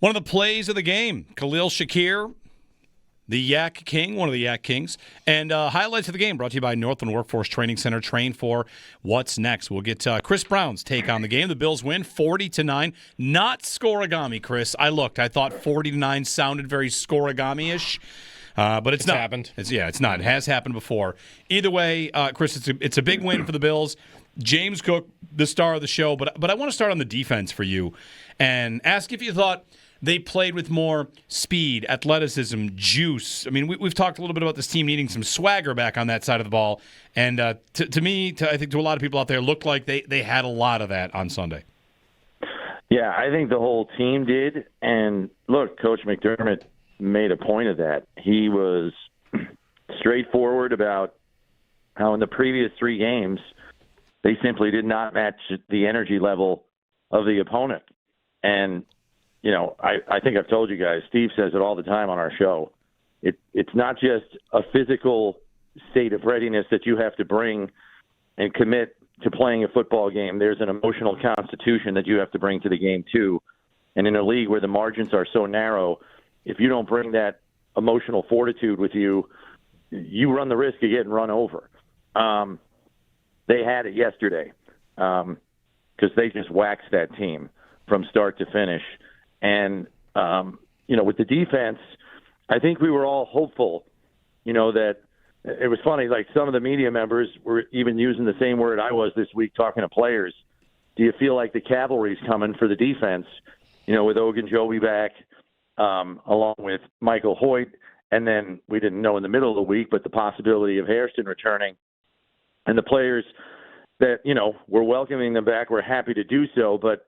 One of the plays of the game, Khalil Shakir, the Yak King, one of the Yak Kings. And highlights of the game brought to you by Northland Workforce Training Center. Train for what's next. We'll get Chris Brown's take on the game. The Bills win 40-9. Not scoregami, Chris. I looked. I thought 40-9 sounded very scoregami-ish. But it's not. Happened. It's not. It has happened before. Either way, Chris, it's a big win for the Bills. James Cook, the star of the show. But I want to start on the defense for you and ask if you thought they played with more speed, athleticism, juice. I mean, we've talked a little bit about this team needing some swagger back on that side of the ball. And to me, I think to a lot of people out there, looked like they had a lot of that on Sunday. Yeah, I think the whole team did. And look, Coach McDermott made a point of that. He was straightforward about how in the previous 3 games, they simply did not match the energy level of the opponent. And you know, I think I've told you guys, Steve says it all the time on our show. It's not just a physical state of readiness that you have to bring and commit to playing a football game. There's an emotional constitution that you have to bring to the game, too. And in a league where the margins are so narrow, if you don't bring that emotional fortitude with you, you run the risk of getting run over. They had it yesterday because they just waxed that team from start to finish. And, with the defense, I think we were all hopeful, that it was funny, like some of the media members were even using the same word I was this week talking to players. Do you feel like the cavalry's coming for the defense, with Ogunjobi back, along with Michael Hoyt, and then we didn't know in the middle of the week, but the possibility of Hairston returning, and the players that, we're welcoming them back, we're happy to do so, but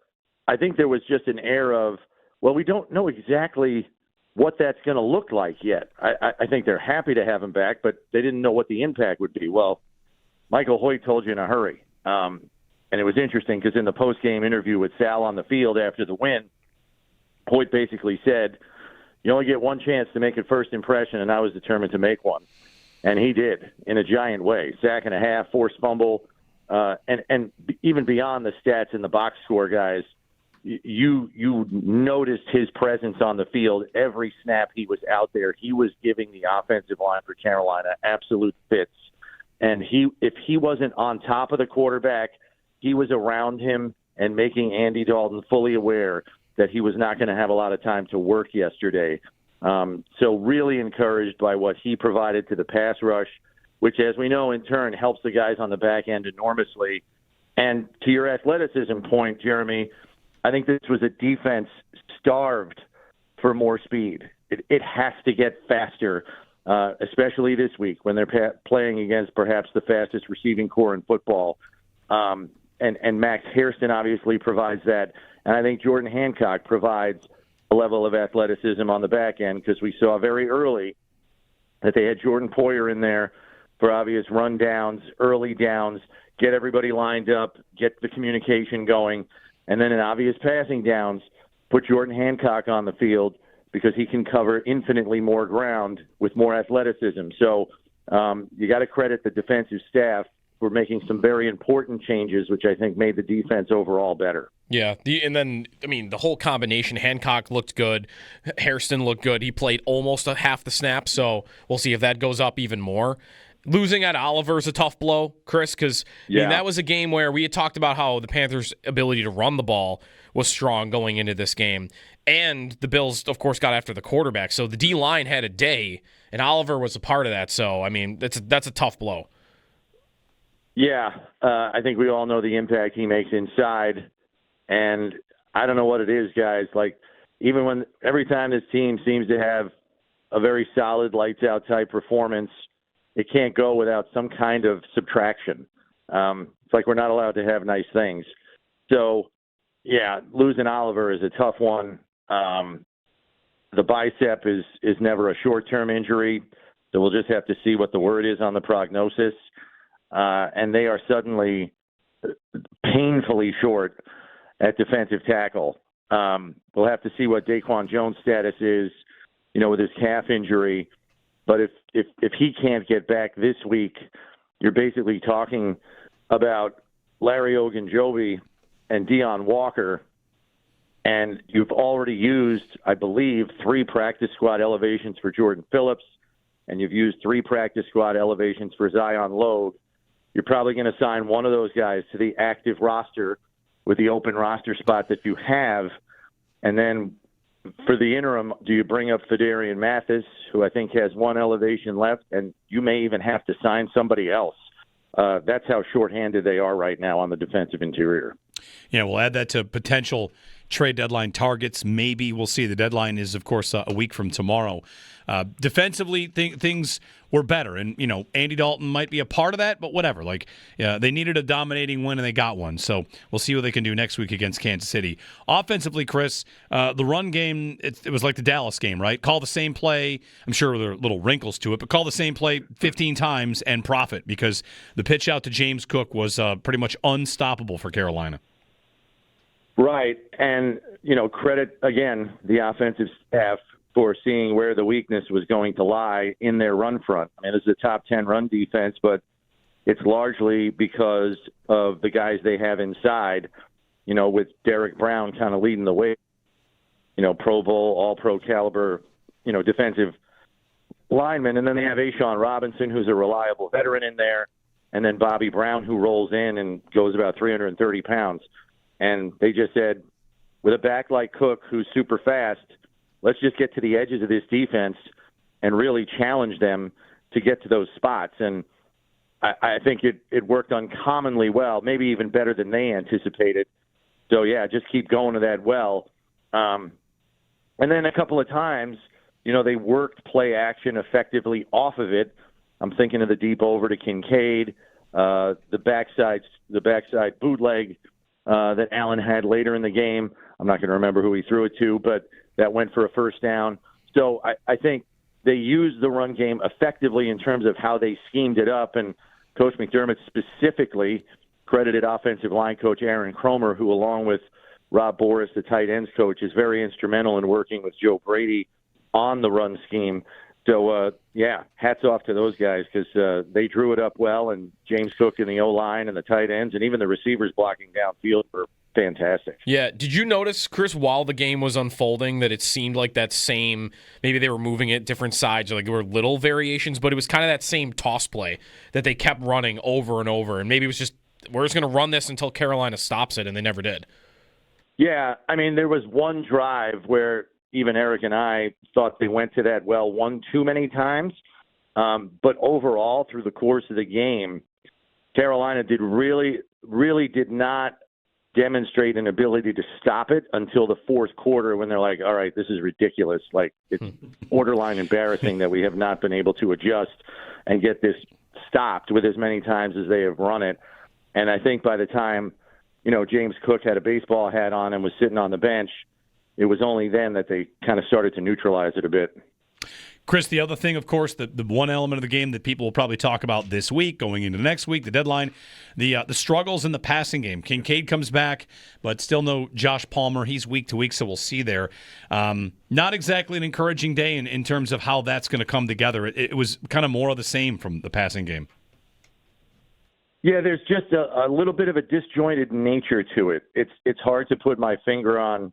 I think there was just an air of, well, we don't know exactly what that's going to look like yet. I think they're happy to have him back, but they didn't know what the impact would be. Well, Michael Hoyt told you in a hurry. And it was interesting because in the post-game interview with Sal on the field after the win, Hoyt basically said, you only get one chance to make a first impression, and I was determined to make one. And he did in a giant way. Sack and a half, forced fumble, and even beyond the stats in the box score, guys, you noticed his presence on the field every snap he was out there. He was giving the offensive line for Carolina absolute fits. And if he wasn't on top of the quarterback, he was around him and making Andy Dalton fully aware that he was not going to have a lot of time to work yesterday. So really encouraged by what he provided to the pass rush, which, as we know, in turn helps the guys on the back end enormously. And to your athleticism point, Jeremy, I think this was a defense starved for more speed. It has to get faster, especially this week when they're playing against perhaps the fastest receiving core in football. And Max Hairston obviously provides that. And I think Jordan Hancock provides a level of athleticism on the back end because we saw very early that they had Jordan Poyer in there for obvious run downs, early downs, get everybody lined up, get the communication going. And then in obvious passing downs, put Jordan Hancock on the field because he can cover infinitely more ground with more athleticism. So you got to credit the defensive staff for making some very important changes, which I think made the defense overall better. Yeah, the whole combination, Hancock looked good, Hairston looked good. He played almost half the snap, so we'll see if that goes up even more. Losing at Oliver is a tough blow, Chris, because that was a game where we had talked about how the Panthers' ability to run the ball was strong going into this game. And the Bills, of course, got after the quarterback. So the D-line had a day, and Oliver was a part of that. So, that's a tough blow. Yeah, I think we all know the impact he makes inside. And I don't know what it is, guys. Like, every time this team seems to have a very solid lights-out type performance, it can't go without some kind of subtraction. It's like we're not allowed to have nice things. So, yeah, losing Oliver is a tough one. The bicep is never a short-term injury, so we'll just have to see what the word is on the prognosis. And they are suddenly painfully short at defensive tackle. We'll have to see what Daquan Jones' status is, with his calf injury. But if he can't get back this week, you're basically talking about Larry Ogunjobi and Deion Walker And you've already used, I believe, 3 practice squad elevations for Jordan Phillips, and you've used 3 practice squad elevations for Zion Logue. You're probably going to sign one of those guys to the active roster with the open roster spot that you have. And then for the interim, do you bring up Fedarian Mathis, who I think has 1 elevation left, and you may even have to sign somebody else. That's how shorthanded they are right now on the defensive interior. Yeah, we'll add that to potential trade deadline targets. Maybe we'll see. The deadline is, of course, a week from tomorrow. Defensively, things were better, and Andy Dalton might be a part of that, but whatever. They needed a dominating win, and they got one. So we'll see what they can do next week against Kansas City. Offensively, Chris, the run game, it was like the Dallas game, right? Call the same play. I'm sure there are little wrinkles to it, but call the same play 15 times and profit, because the pitch out to James Cook was pretty much unstoppable for Carolina. Right. And, credit, again, the offensive staff for seeing where the weakness was going to lie in their run front. I mean, it's a top 10 run defense, but it's largely because of the guys they have inside, with Derek Brown kind of leading the way, Pro Bowl, all-pro caliber, defensive lineman. And then they have Ashawn Robinson, who's a reliable veteran in there, and then Bobby Brown, who rolls in and goes about 330 pounds. And they just said, with a back like Cook, who's super fast, let's just get to the edges of this defense and really challenge them to get to those spots. And I think it worked uncommonly well, maybe even better than they anticipated. So, yeah, just keep going to that well. And then a couple of times, they worked play action effectively off of it. I'm thinking of the deep over to Kincaid, the backside bootleg that Allen had later in the game. I'm not going to remember who he threw it to, but that went for a first down. So I think they used the run game effectively in terms of how they schemed it up. And Coach McDermott specifically credited offensive line coach Aaron Cromer, who, along with Rob Boris, the tight ends coach, is very instrumental in working with Joe Brady on the run scheme. So, hats off to those guys, because they drew it up well, and James Cook and the O-line and the tight ends and even the receivers blocking downfield were fantastic. Yeah. Did you notice, Chris, while the game was unfolding, that it seemed like that same, maybe they were moving it different sides, or like there were little variations, but it was kind of that same toss play that they kept running over and over, and maybe it was just, we're just going to run this until Carolina stops it, and they never did. Yeah, I mean, there was one drive where even Eric and I thought they went to that well one too many times. But overall, through the course of the game, Carolina really did not demonstrate an ability to stop it until the fourth quarter, when they're like, all right, this is ridiculous. Like, it's borderline embarrassing that we have not been able to adjust and get this stopped with as many times as they have run it. And I think by the time, James Cook had a baseball hat on and was sitting on the bench, it was only then that they kind of started to neutralize it a bit. Chris, the other thing, of course, the one element of the game that people will probably talk about this week, going into next week, the deadline, the struggles in the passing game. Kincaid comes back, but still no Josh Palmer. He's week to week, so we'll see there. Not exactly an encouraging day in terms of how that's going to come together. It was kind of more of the same from the passing game. Yeah, there's just a little bit of a disjointed nature to it. It's hard to put my finger on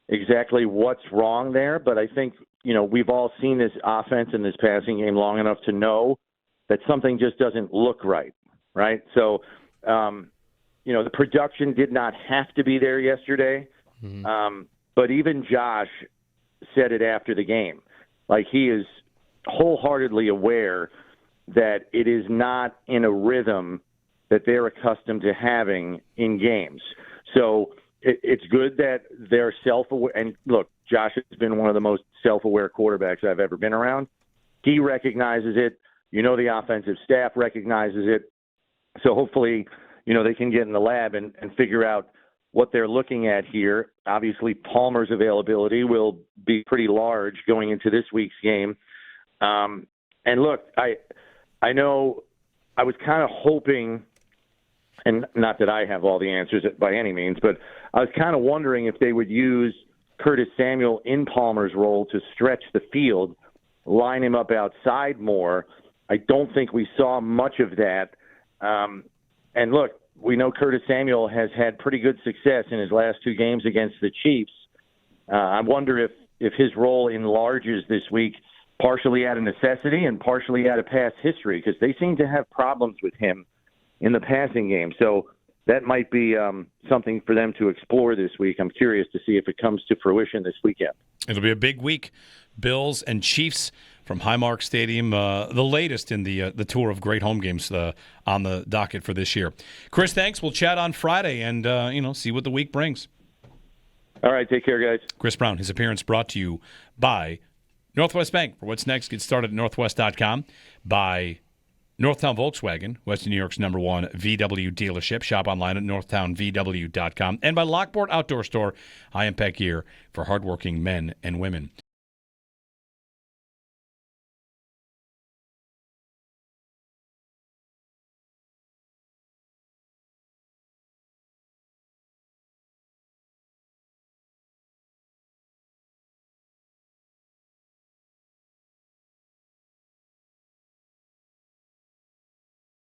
exactly what's wrong there, but I think, we've all seen this offense and this passing game long enough to know that something just doesn't look right? So, the production did not have to be there yesterday, but even Josh said it after the game. Like, he is wholeheartedly aware that it is not in a rhythm that they're accustomed to having in games. So it's good that they're self-aware. And look, Josh has been one of the most self-aware quarterbacks I've ever been around. He recognizes it. The offensive staff recognizes it. So hopefully, they can get in the lab and figure out what they're looking at here. Obviously, Palmer's availability will be pretty large going into this week's game. And look, I know I was kind of hoping, and not that I have all the answers by any means, but I was kind of wondering if they would use Curtis Samuel in Palmer's role to stretch the field, line him up outside more. I don't think we saw much of that. And look, we know Curtis Samuel has had pretty good success in his last 2 games against the Chiefs I wonder if his role enlarges this week, partially out of necessity and partially out of past history, because they seem to have problems with him in the passing game. So that might be something for them to explore this week. I'm curious to see if it comes to fruition this weekend. It'll be a big week. Bills and Chiefs from Highmark Stadium, the latest in the tour of great home games on the docket for this year. Chris, thanks. We'll chat on Friday and see what the week brings. All right, take care, guys. Chris Brown, his appearance brought to you by Northwest Bank. For what's next, get started at northwest.com. By Northtown Volkswagen, Western New York's #1 VW dealership. Shop online at northtownvw.com. And by Lockport Outdoor Store, high-impact gear for hardworking men and women.